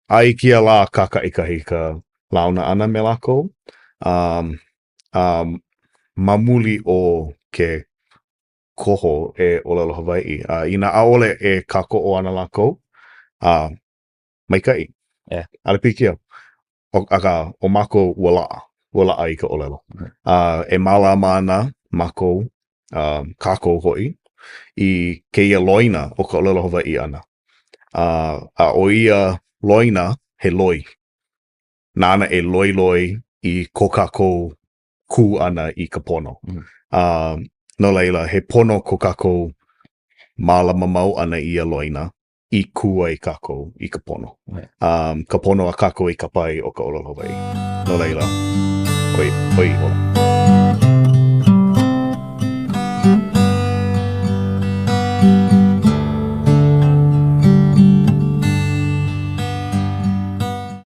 ai kia la kakaʻikahi ka launa ʻana me lākou. Mamuli o ke koho e ʻōlelo Hawaiʻi. Inā ʻaʻole e kākoʻo ana lākou, maikaʻi. Ale pikia. O mākou laʻa i ka ʻōlelo. E mālama ana mākou kākou hoʻi i kēia loina o ka ʻōlelo Hawaiʻi ʻana. A o ia loina he loi. Nāna e loiloi i ko kākou kū ʻana i ka pono. No laila, he pono ko kākou mālama mau ʻana i a loina i kū ai kākou i ka pono. Ka pono a kākou i ka pai o ka ʻōlelo Hawaiʻi. No laila, oi ola.